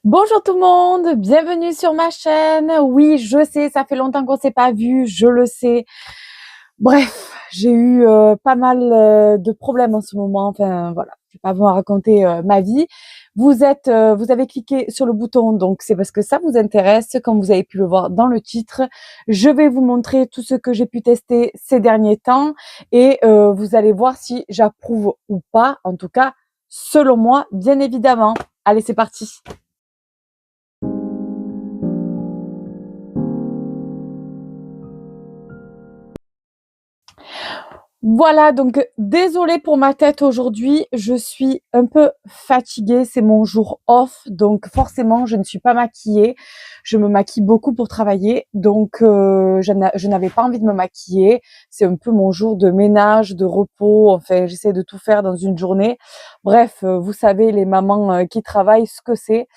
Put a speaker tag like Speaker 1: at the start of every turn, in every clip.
Speaker 1: Bonjour tout le monde, bienvenue sur ma chaîne. Oui, je sais, ça fait longtemps qu'on s'est pas vu, je le sais. Bref, j'ai eu pas mal de problèmes en ce moment. Enfin voilà, je vais pas vous raconter ma vie. Vous avez cliqué sur le bouton, donc c'est parce que ça vous intéresse. Comme vous avez pu le voir dans le titre, je vais vous montrer tout ce que j'ai pu tester ces derniers temps et vous allez voir si j'approuve ou pas. En tout cas, selon moi, bien évidemment. Allez, c'est parti. Voilà, donc désolée pour ma tête aujourd'hui, je suis un peu fatiguée, c'est mon jour off, donc forcément je ne suis pas maquillée. Je me maquille beaucoup pour travailler, donc je n'avais pas envie de me maquiller. C'est un peu mon jour de ménage, de repos, enfin j'essaie de tout faire dans une journée. Bref, vous savez les mamans qui travaillent ce que c'est.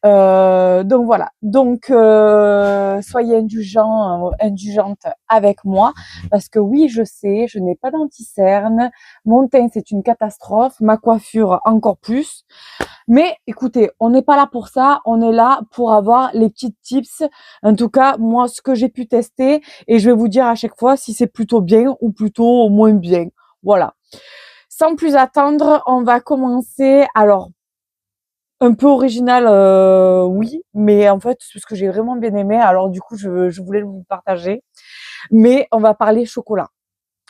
Speaker 1: Donc voilà. Donc soyez indulgents, indulgentes avec moi, parce que oui, je sais, je n'ai pas d'anti-cerne. Mon teint, c'est une catastrophe. Ma coiffure, encore plus. Mais écoutez, on n'est pas là pour ça. On est là pour avoir les petites tips. En tout cas, moi, ce que j'ai pu tester, et je vais vous dire à chaque fois si c'est plutôt bien ou plutôt moins bien. Voilà. Sans plus attendre, on va commencer. Alors, un peu original, oui, mais en fait, c'est ce que j'ai vraiment bien aimé. Alors du coup, je voulais vous partager. Mais on va parler chocolat.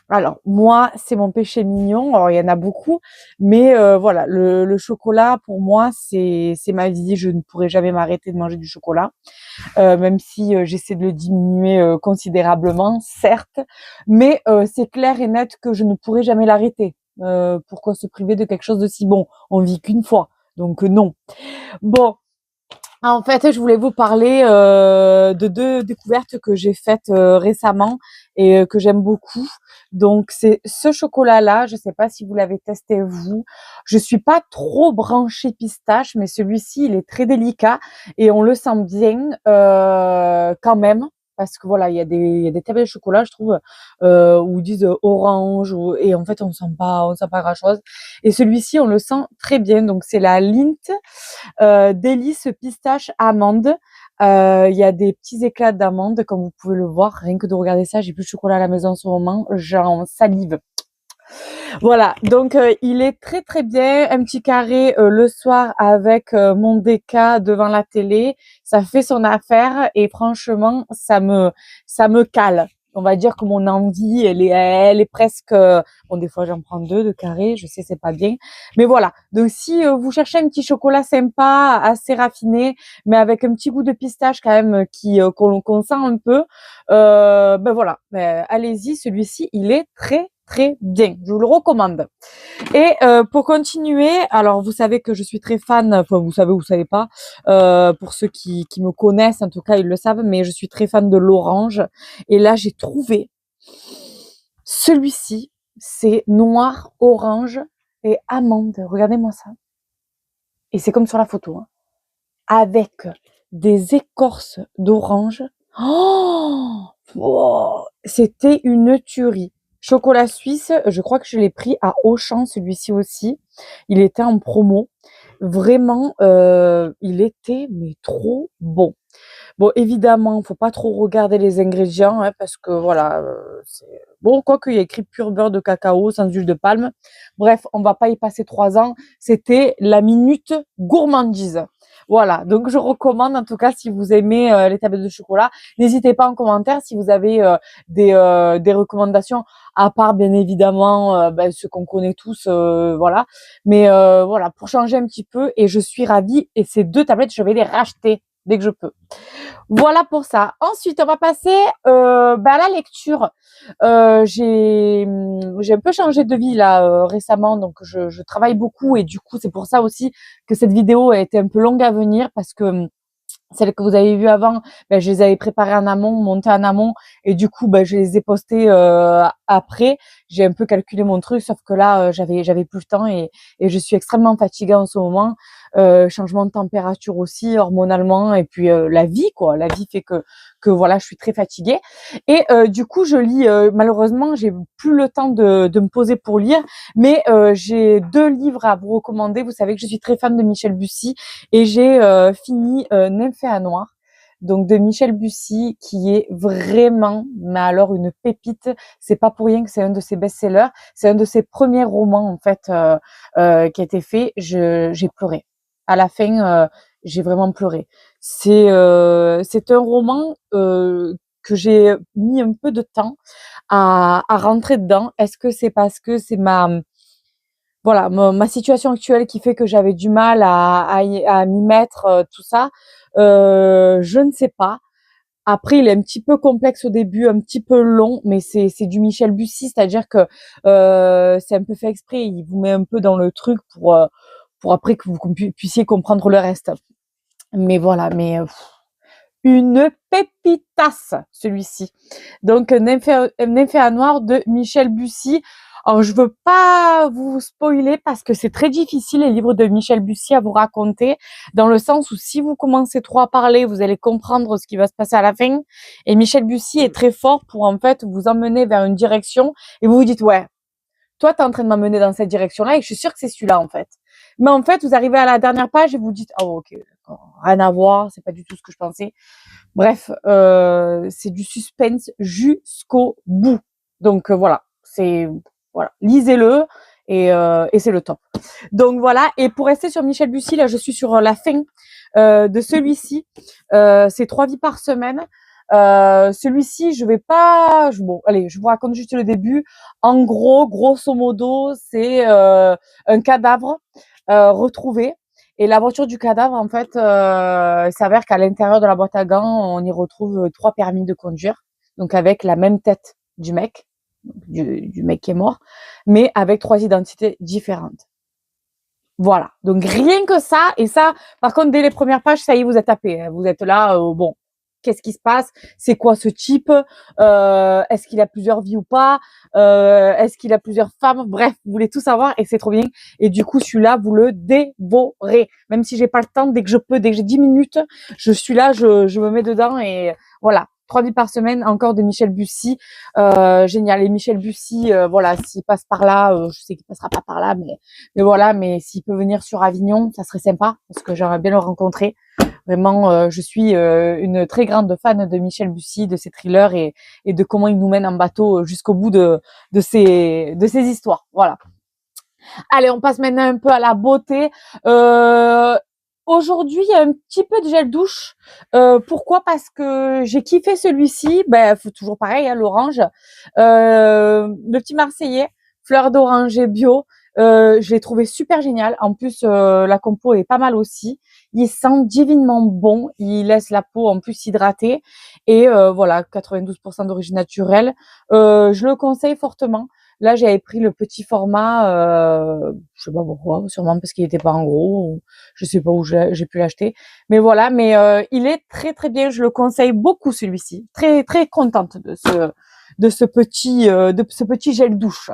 Speaker 1: Alors moi, c'est mon péché mignon. Alors il y en a beaucoup, mais voilà, le chocolat pour moi, c'est ma vie. Je ne pourrai jamais m'arrêter de manger du chocolat, même si j'essaie de le diminuer considérablement, certes. Mais c'est clair et net que je ne pourrai jamais l'arrêter. Pourquoi se priver de quelque chose de si bon? On vit qu'une fois, donc non. Bon, en fait, je voulais vous parler de deux découvertes que j'ai faites récemment et que j'aime beaucoup. Donc, c'est ce chocolat-là. Je ne sais pas si vous l'avez testé vous. Je suis pas trop branchée pistache, mais celui-ci, il est très délicat et on le sent bien quand même. Parce que voilà, il y a des tablets de chocolat, je trouve, où ils disent orange, et en fait, on sent pas grand-chose. Et celui-ci, on le sent très bien. Donc, c'est la Lindt délices pistache amande. Il y a des petits éclats d'amande, comme vous pouvez le voir. Rien que de regarder ça, j'ai plus de chocolat à la maison en ce moment, j'en salive. Voilà, donc il est très très bien. Un petit carré le soir avec mon déca devant la télé, ça fait son affaire et franchement, ça me cale. On va dire que mon envie, elle est presque. Bon, des fois j'en prends deux de carré, je sais c'est pas bien, mais voilà. Donc si vous cherchez un petit chocolat sympa, assez raffiné, mais avec un petit goût de pistache quand même qui qu'on sent un peu, ben voilà, ben, allez-y. Celui-ci, il est très très bien. Je vous le recommande. Et pour continuer, alors vous savez que je suis très fan, enfin vous savez ou vous savez pas, pour ceux qui me connaissent, en tout cas ils le savent, mais je suis très fan de l'orange. Et là j'ai trouvé celui-ci, c'est noir, orange et amande. Regardez-moi ça. Et c'est comme sur la photo, hein, avec des écorces d'orange. Oh, wow, c'était une tuerie. Chocolat suisse, je crois que je l'ai pris à Auchan, celui-ci aussi. Il était en promo. Vraiment, il était mais trop bon. Bon, évidemment, faut pas trop regarder les ingrédients, hein, parce que voilà, c'est bon, quoique il y a écrit pur beurre de cacao sans huile de palme. Bref, on va pas y passer 3 ans. C'était la minute gourmandise. Voilà, donc je recommande en tout cas si vous aimez les tablettes de chocolat, n'hésitez pas en commentaire si vous avez des recommandations à part bien évidemment ben, ce qu'on connaît tous, voilà. Mais voilà, pour changer un petit peu et je suis ravie et ces deux tablettes je vais les racheter dès que je peux. Voilà pour ça. Ensuite, on va passer ben, à la lecture. J'ai un peu changé de vie là récemment, donc je travaille beaucoup et du coup c'est pour ça aussi que cette vidéo a été un peu longue à venir parce que celles que vous avez vues avant, ben, je les avais préparées en amont, montées en amont, et du coup, ben, je les ai postées après. j'ai un peu calculé mon truc, sauf que là, j'avais plus le temps et je suis extrêmement fatiguée en ce moment. Changement de température aussi, hormonalement, et puis la vie, quoi. La vie fait que voilà, je suis très fatiguée. Et du coup, je lis. Malheureusement, j'ai plus le temps de me poser pour lire, mais j'ai 2 livres à vous recommander. Vous savez que je suis très fan de Michel Bussy et j'ai fini Nymphéa Noir. Donc de Michel Bussy, qui est vraiment, mais alors une pépite. C'est pas pour rien que c'est un de ses best-sellers. C'est un de ses premiers romans en fait qui a été fait. J'ai pleuré. À la fin, j'ai vraiment pleuré. C'est un roman que j'ai mis un peu de temps à rentrer dedans. Est-ce que c'est parce que c'est ma situation actuelle qui fait que j'avais du mal à m'y mettre, tout ça? Je ne sais pas. Après, il est un petit peu complexe au début, un petit peu long, mais c'est du Michel Bussy, c'est-à-dire que c'est un peu fait exprès. Il vous met un peu dans le truc pour après que vous puissiez comprendre le reste. Mais voilà, une pépitasse, celui-ci. Donc, Nymphéa Noir de Michel Bussy. Alors, je veux pas vous spoiler parce que c'est très difficile, les livres de Michel Bussy, à vous raconter, dans le sens où si vous commencez trop à parler, vous allez comprendre ce qui va se passer à la fin. Et Michel Bussy est très fort pour, en fait, vous emmener vers une direction et vous vous dites, ouais, toi, t'es en train de m'amener dans cette direction-là et je suis sûre que c'est celui-là, en fait. Mais en fait, vous arrivez à la dernière page et vous dites, oh, ok, d'accord, rien à voir, c'est pas du tout ce que je pensais. Bref, c'est du suspense jusqu'au bout. Donc voilà, lisez-le et c'est le top. Donc voilà. Et pour rester sur Michel Bussy, là, je suis sur la fin de celui-ci. C'est 3 vies par semaine. Celui-ci, bon, allez, je vous raconte juste le début. En gros, grosso modo, c'est un cadavre retrouvé. Et la voiture du cadavre, en fait, il s'avère qu'à l'intérieur de la boîte à gants, on y retrouve 3 permis de conduire, donc avec la même tête du mec, du mec qui est mort, mais avec 3 identités différentes. Voilà. Donc rien que ça, et ça, par contre, dès les premières pages, ça y est, vous êtes tapé. Hein. Vous êtes là, bon, qu'est-ce qui se passe? C'est quoi ce type? Est-ce qu'il a plusieurs vies ou pas? Est-ce qu'il a plusieurs femmes? Bref, vous voulez tout savoir et c'est trop bien. Et du coup, celui-là, vous le dévorez. Même si j'ai pas le temps, dès que je peux, dès que j'ai 10 minutes, je suis là, je me mets dedans et voilà. 3 vies par semaine, encore de Michel Bussy. Génial. Et Michel Bussy, voilà, s'il passe par là, je sais qu'il passera pas par là, mais voilà, mais s'il peut venir sur Avignon, ça serait sympa parce que j'aimerais bien le rencontrer. Vraiment, je suis une très grande fan de Michel Bussy, de ses thrillers et de comment il nous mène en bateau jusqu'au bout de ses histoires. Voilà. Allez, on passe maintenant un peu à la beauté. Aujourd'hui, il y a un petit peu de gel douche. Pourquoi? Parce que j'ai kiffé celui-ci. Ben, toujours pareil, hein, l'orange. Le petit Marseillais, fleur d'oranger bio. Je l'ai trouvé super génial. En plus, la compo est pas mal aussi. Il sent divinement bon. Il laisse la peau en plus hydratée. Et voilà, 92% d'origine naturelle. Je le conseille fortement. Là, j'avais pris le petit format, je sais pas pourquoi, sûrement parce qu'il était pas en gros, ou je sais pas où j'ai pu l'acheter. Mais voilà, il est très très bien, je le conseille beaucoup celui-ci. Très très contente de ce petit gel douche.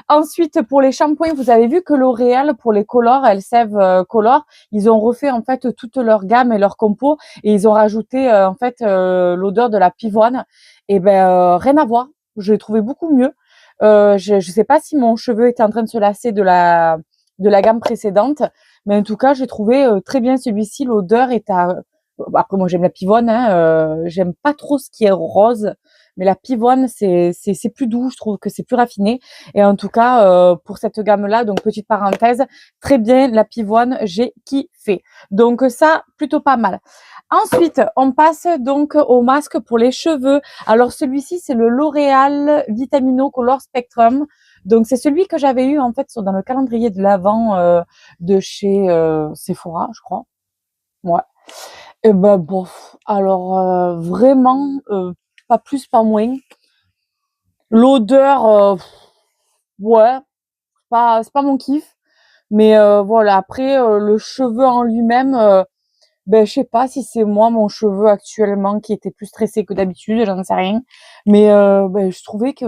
Speaker 1: Ensuite, pour les shampoings, vous avez vu que L'Oréal, pour les Color, Elseve Color, ils ont refait en fait toute leur gamme et leur compo et ils ont rajouté en fait l'odeur de la pivoine. Et rien à voir. Je l'ai trouvé beaucoup mieux. Je sais pas si mon cheveu était en train de se lasser de la gamme précédente, mais en tout cas, j'ai trouvé très bien celui-ci. L'odeur est à... Après, moi, j'aime la pivoine. Hein, j'aime pas trop ce qui est rose, mais la pivoine, c'est plus doux. Je trouve que c'est plus raffiné. Et en tout cas, pour cette gamme-là, donc petite parenthèse, très bien la pivoine, j'ai kiffé. Donc ça, plutôt pas mal. Ensuite, on passe donc au masque pour les cheveux. Alors celui-ci, c'est le L'Oréal Vitamino Color Spectrum. Donc c'est celui que j'avais eu en fait dans le calendrier de l'Avent de chez Sephora, je crois. Ouais. Et ben bon, alors vraiment pas plus pas moins. L'odeur, ouais, c'est pas mon kiff. Mais voilà, après le cheveu en lui-même. Je sais pas si c'est moi, mon cheveu actuellement, qui était plus stressé que d'habitude, j'en sais rien. Mais je trouvais que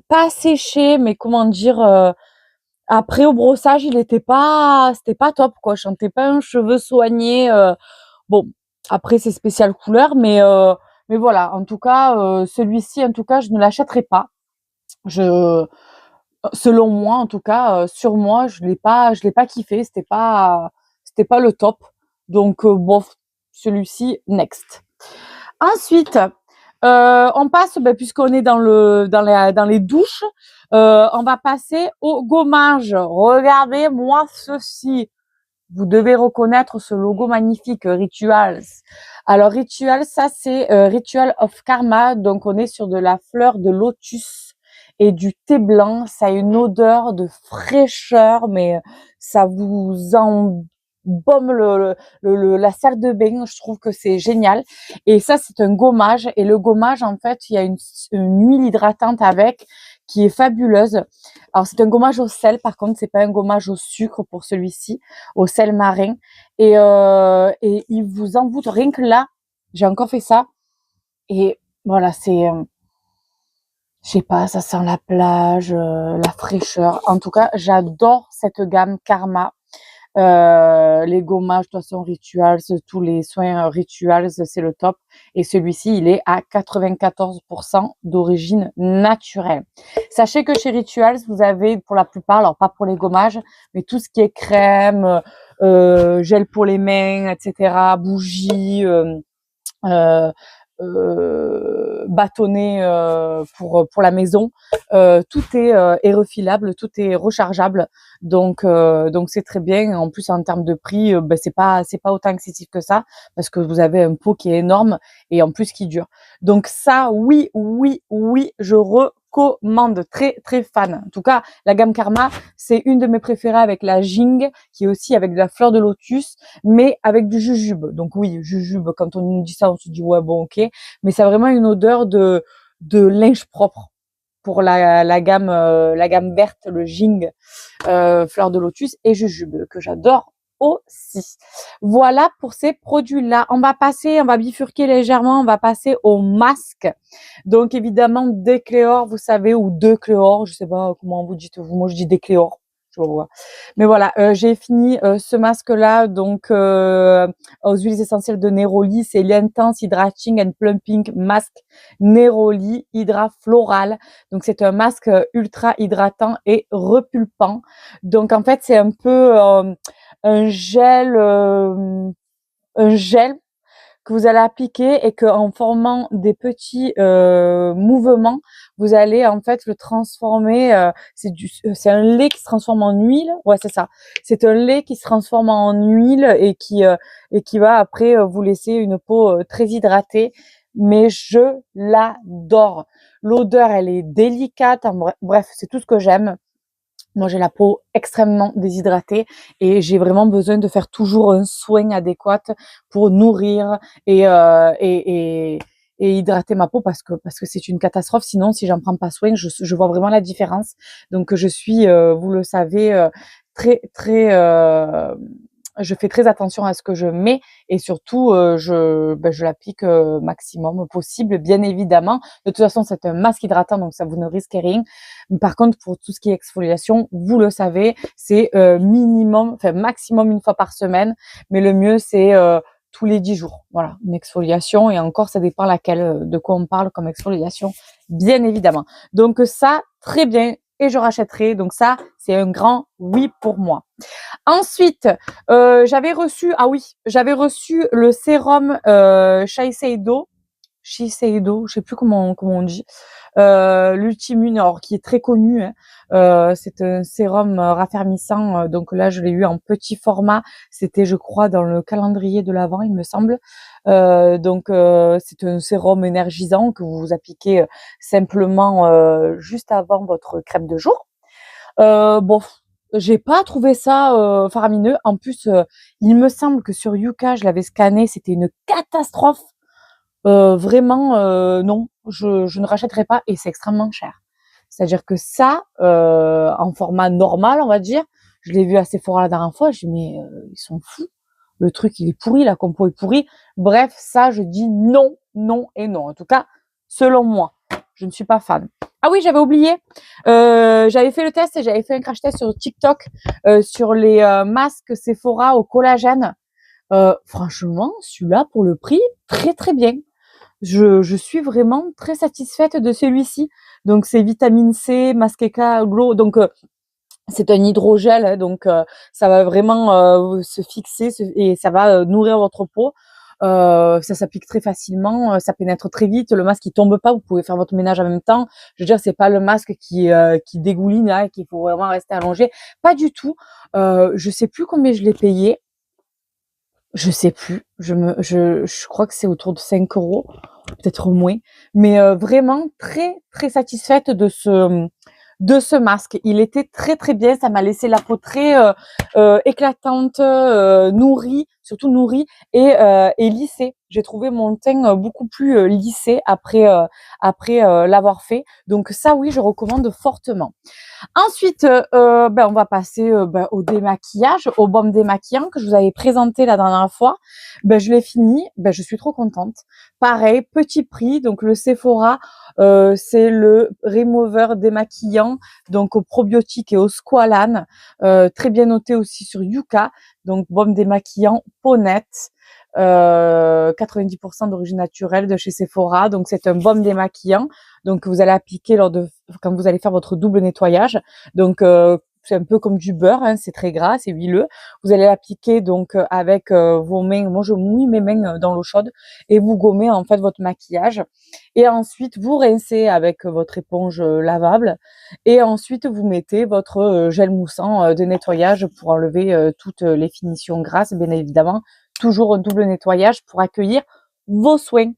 Speaker 1: pas séché, mais comment dire, après au brossage, c'était pas top quoi. Je sentais pas un cheveu soigné. Bon, après c'est spécial couleur, mais voilà. En tout cas, celui-ci, en tout cas, je ne l'achèterai pas. Je Selon moi, en tout cas, sur moi, je l'ai pas kiffé. C'était pas le top. Donc bof, celui-ci, next. Ensuite, on passe, puisqu'on est dans les douches, on va passer au gommage. Regardez-moi ceci. Vous devez reconnaître ce logo magnifique, Rituals. Alors Rituals, ça c'est Ritual of Karma, donc on est sur de la fleur de lotus et du thé blanc. Ça a une odeur de fraîcheur, mais ça vous embaume la salle de bain. Je trouve que c'est génial. Et ça, c'est un gommage. Et le gommage, en fait, il y a une huile hydratante avec qui est fabuleuse. Alors c'est un gommage au sel, par contre, c'est pas un gommage au sucre pour celui-ci, au sel marin. Et il vous envoûte. Rien que là, j'ai encore fait ça. Et voilà, je sais pas, ça sent la plage, la fraîcheur. En tout cas, j'adore cette gamme Karma. Les gommages, de toute façon, Rituals, tous les soins Rituals, c'est le top. Et celui-ci, il est à 94% d'origine naturelle. Sachez que chez Rituals, vous avez pour la plupart, alors pas pour les gommages, mais tout ce qui est crème, gel pour les mains, etc., bougies, euh, bâtonnet pour la maison. Tout est refilable, tout est rechargeable, donc c'est très bien. En plus en termes de prix, c'est pas autant excessif que ça parce que vous avez un pot qui est énorme et en plus qui dure. Donc ça, oui, oui, oui, je recommande, très très fan. En tout cas, la gamme Karma, c'est une de mes préférées avec la Jing, qui est aussi avec de la fleur de lotus, mais avec du jujube. Donc oui, jujube, quand on nous dit ça, on se dit ouais bon ok, mais ça a vraiment une odeur de linge propre pour la gamme verte, le Jing, fleur de lotus et jujube, que j'adore aussi. Voilà pour ces produits-là. On va bifurquer légèrement, on va passer au masque. Donc évidemment, Décléor, vous savez, ou Decléor, je sais pas comment vous dites vous, moi je dis Décléor. Je vois. Mais voilà, j'ai fini ce masque-là, donc aux huiles essentielles de Neroli, c'est l'Intense Hydrating and Plumping Mask Neroli Hydra Floral. Donc c'est un masque ultra hydratant et repulpant. Donc en fait, c'est un peu un gel un gel que vous allez appliquer et qu'en formant des petits mouvements, vous allez en fait le transformer. C'est un lait qui se transforme en huile. Ouais, c'est ça. C'est un lait qui se transforme en huile et qui va après vous laisser une peau très hydratée. Mais je l'adore. L'odeur, elle est délicate. Bref, c'est tout ce que j'aime. Moi, j'ai la peau extrêmement déshydratée et j'ai vraiment besoin de faire toujours un soin adéquat pour nourrir et hydrater ma peau parce que c'est une catastrophe. Sinon, si j'en prends pas soin, je vois vraiment la différence. Donc, je suis, vous le savez, très très je fais très attention à ce que je mets et surtout je l'applique maximum possible, bien évidemment. De toute façon, c'est un masque hydratant, donc ça vous ne risquez rien. Par contre, pour tout ce qui est exfoliation, vous le savez, c'est maximum une fois par semaine, mais le mieux c'est tous les 10 jours. Voilà, une exfoliation et encore ça dépend laquelle, de quoi on parle comme exfoliation, bien évidemment. Donc ça, très bien et je rachèterai. Donc ça, c'est un grand oui pour moi. Ensuite, j'avais reçu le sérum Shiseido, je sais plus comment on dit, l'Ultimune, alors qui est très connu, hein. C'est un sérum raffermissant, donc là je l'ai eu en petit format, c'était je crois dans le calendrier de l'Avent il me semble. C'est un sérum énergisant que vous appliquez simplement juste avant votre crème de jour. Bon, j'ai pas trouvé ça faramineux. En plus, il me semble que sur Yuka, je l'avais scanné, c'était une catastrophe. Vraiment, non, je ne rachèterai pas et c'est extrêmement cher. C'est-à-dire que ça, en format normal, on va dire, je l'ai vu à Sephora la dernière fois, je dis mais ils sont fous. Le truc, il est pourri, la compo est pourrie. Bref, ça, je dis non, non et non. En tout cas, selon moi. je ne suis pas fan. Ah oui, j'avais oublié, j'avais fait le test et j'avais fait un crash test sur TikTok sur les masques Sephora au collagène. Franchement, celui-là, pour le prix, très très bien. Je suis vraiment très satisfaite de celui-ci. Donc, c'est vitamine C, masque Glow. Donc, c'est un hydrogel, hein, donc ça va vraiment se fixer et ça va nourrir votre peau. Ça s'applique très facilement, ça pénètre très vite. Le masque il tombe pas, vous pouvez faire votre ménage en même temps. Je veux dire, c'est pas le masque qui dégouline là, qu'il faut vraiment rester allongé. Pas du tout. Je sais plus combien je l'ai payé. Je sais plus. Je crois que c'est autour de 5 euros, peut-être moins. Mais vraiment très très satisfaite de ce masque. Il était très très bien, ça m'a laissé la peau très éclatante, nourrie, surtout nourrie et lissée. J'ai trouvé mon teint beaucoup plus lissé après l'avoir fait. Donc ça oui, je recommande fortement. Ensuite, on va passer au démaquillage, au baume démaquillant que je vous avais présenté la dernière fois. Je l'ai fini, je suis trop contente. Pareil, petit prix, donc le Sephora, c'est le remover démaquillant, donc au probiotique et au squalane, très bien noté aussi sur Yuka, donc baume démaquillant peau nette. 90% d'origine naturelle de chez Sephora, donc c'est un baume démaquillant, donc vous allez appliquer quand vous allez faire votre double nettoyage, donc c'est un peu comme du beurre, hein, c'est très gras, c'est huileux. Vous allez l'appliquer donc avec vos mains. Moi, je mouille mes mains dans l'eau chaude et vous gommez en fait votre maquillage. Et ensuite, vous rincez avec votre éponge lavable. Et ensuite, vous mettez votre gel moussant de nettoyage pour enlever toutes les finitions grasses, bien évidemment. Toujours un double nettoyage pour accueillir vos soins.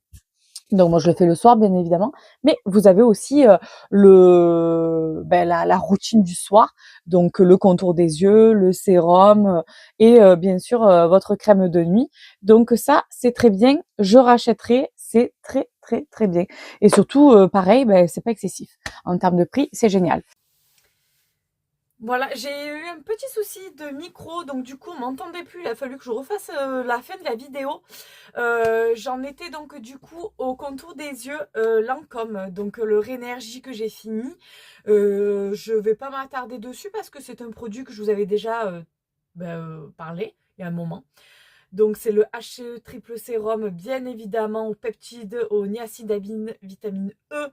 Speaker 1: Donc moi je le fais le soir bien évidemment, mais vous avez aussi la routine du soir, donc le contour des yeux, le sérum et bien sûr votre crème de nuit. Donc ça c'est très bien, je rachèterai, c'est très très très bien. Et surtout pareil, c'est pas excessif en termes de prix, c'est génial. Voilà, j'ai eu un petit souci de micro, donc du coup on m'entendait plus, il a fallu que je refasse la fin de la vidéo. J'en étais donc du coup au contour des yeux Lancôme, donc le Rénergie que j'ai fini. Je vais pas m'attarder dessus parce que c'est un produit que je vous avais déjà parlé il y a un moment. Donc c'est le HCE triple sérum, bien évidemment, aux peptides, au niacinamide, vitamine E.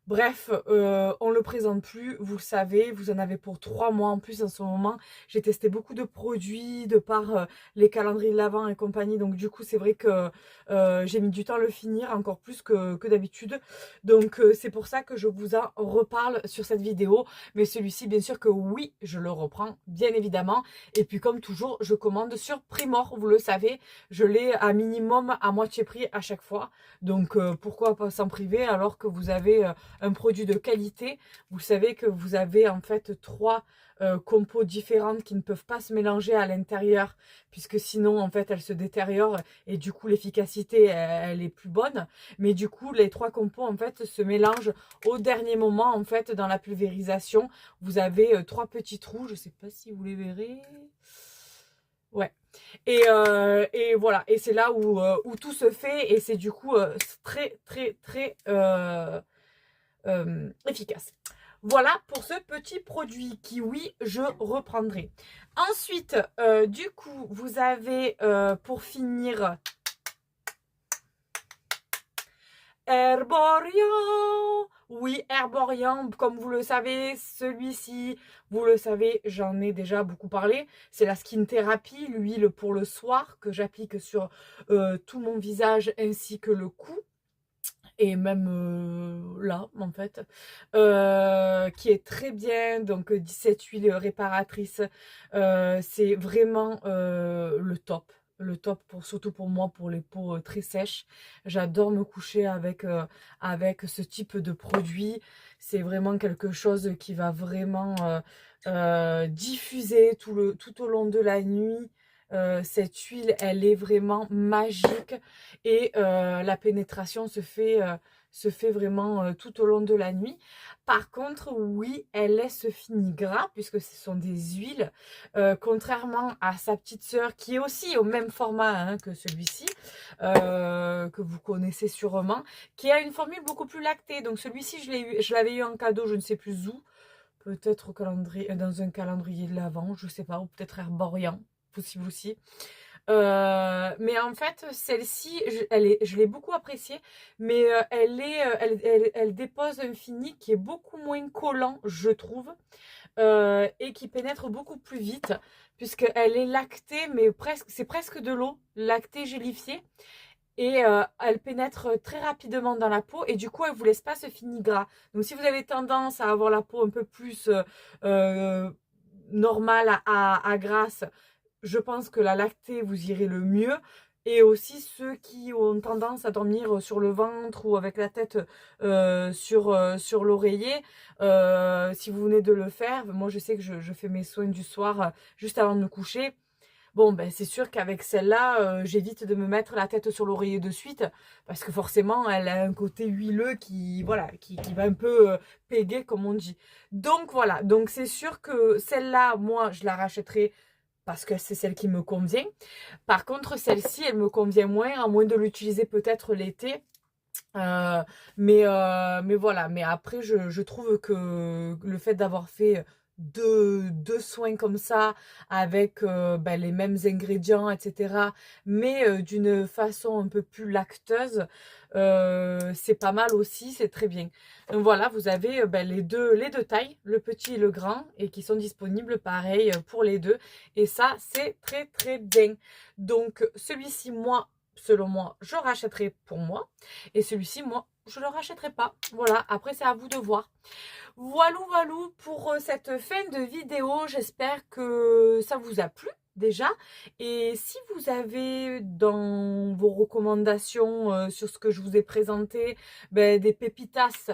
Speaker 1: Bref, on le présente plus, vous le savez, vous en avez pour 3 mois en plus en ce moment. J'ai testé beaucoup de produits de par les calendriers de l'Avent et compagnie, donc du coup c'est vrai que j'ai mis du temps à le finir, encore plus que d'habitude. Donc c'est pour ça que je vous en reparle sur cette vidéo. Mais celui-ci, bien sûr que oui, je le reprends, bien évidemment. Et puis comme toujours, je commande sur Primor, vous le savez, je l'ai à minimum à moitié prix à chaque fois. Donc pourquoi pas s'en priver alors que vous avez un produit de qualité. Vous savez que vous avez en fait 3 compos différentes qui ne peuvent pas se mélanger à l'intérieur, puisque sinon en fait elles se détériorent et du coup l'efficacité elle est plus bonne. Mais du coup les 3 compos en fait se mélangent au dernier moment en fait dans la pulvérisation. Vous avez 3 petits trous, je sais pas si vous les verrez. Ouais. Et voilà, et c'est là où tout se fait et c'est du coup très très très efficace. Voilà pour ce petit produit qui, oui, je reprendrai. Ensuite, du coup, vous avez pour finir Herborian. Oui, Herborian, comme vous le savez, celui-ci, vous le savez, j'en ai déjà beaucoup parlé. C'est la skin thérapie, l'huile pour le soir que j'applique sur tout mon visage ainsi que le cou. Et même là en fait qui est très bien, donc 17 huiles réparatrices, c'est vraiment le top pour, surtout pour moi, pour les peaux très sèches. J'adore me coucher avec ce type de produit. C'est vraiment quelque chose qui va vraiment diffuser tout au long de la nuit. Cette huile, elle est vraiment magique et la pénétration se fait vraiment tout au long de la nuit. Par contre, oui, elle laisse fini gras puisque ce sont des huiles. Contrairement à sa petite sœur qui est aussi au même format hein, que celui-ci, que vous connaissez sûrement, qui a une formule beaucoup plus lactée. Donc celui-ci, je l'avais eu en cadeau, je ne sais plus où. Peut-être au calendrier, dans un calendrier de l'Avent, je sais pas, ou peut-être Herborian, possible aussi. Mais en fait, celle-ci, je l'ai beaucoup appréciée, mais elle dépose un fini qui est beaucoup moins collant, je trouve, et qui pénètre beaucoup plus vite, puisqu'elle est lactée, mais presque, c'est presque de l'eau, lactée gélifiée. Et elle pénètre très rapidement dans la peau et du coup elle vous laisse pas ce fini gras. Donc si vous avez tendance à avoir la peau un peu plus normale à grasse, je pense que la lactée vous irez le mieux. Et aussi ceux qui ont tendance à dormir sur le ventre ou avec la tête sur l'oreiller, si vous venez de le faire, moi je sais que je fais mes soins du soir juste avant de me coucher. Bon, ben, c'est sûr qu'avec celle-là, j'évite de me mettre la tête sur l'oreiller de suite parce que forcément, elle a un côté huileux qui, voilà, qui va un peu péguer, comme on dit. Donc voilà, donc c'est sûr que celle-là, moi, je la rachèterai parce que c'est celle qui me convient. Par contre, celle-ci, elle me convient moins, à moins de l'utiliser peut-être l'été. Mais voilà, mais après je trouve que le fait d'avoir fait deux soins comme ça avec ben, les mêmes ingrédients etc mais d'une façon un peu plus lacteuse, c'est pas mal aussi, c'est très bien. Donc voilà, vous avez ben, les deux tailles, le petit et le grand, et qui sont disponibles pareil pour les deux, et ça c'est très très bien. Donc celui-ci, moi, selon moi, je rachèterai pour moi. Et celui-ci, moi, je ne le rachèterai pas. Voilà, après c'est à vous de voir. Voilou, voilou pour cette fin de vidéo. J'espère que ça vous a plu déjà. Et si vous avez dans vos recommandations sur ce que je vous ai présenté, ben, des pépitas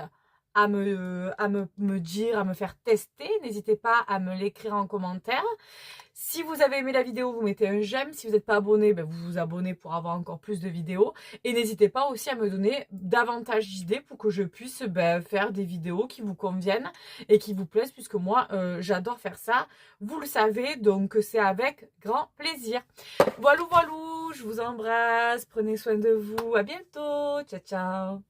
Speaker 1: me dire, à me faire tester, n'hésitez pas à me l'écrire en commentaire. Si vous avez aimé la vidéo, vous mettez un j'aime. Si vous n'êtes pas abonné, ben vous vous abonnez pour avoir encore plus de vidéos. Et n'hésitez pas aussi à me donner davantage d'idées pour que je puisse ben, faire des vidéos qui vous conviennent et qui vous plaisent, puisque moi, j'adore faire ça. Vous le savez, donc c'est avec grand plaisir. Voilou, voilou, je vous embrasse. Prenez soin de vous. À bientôt. Ciao, ciao.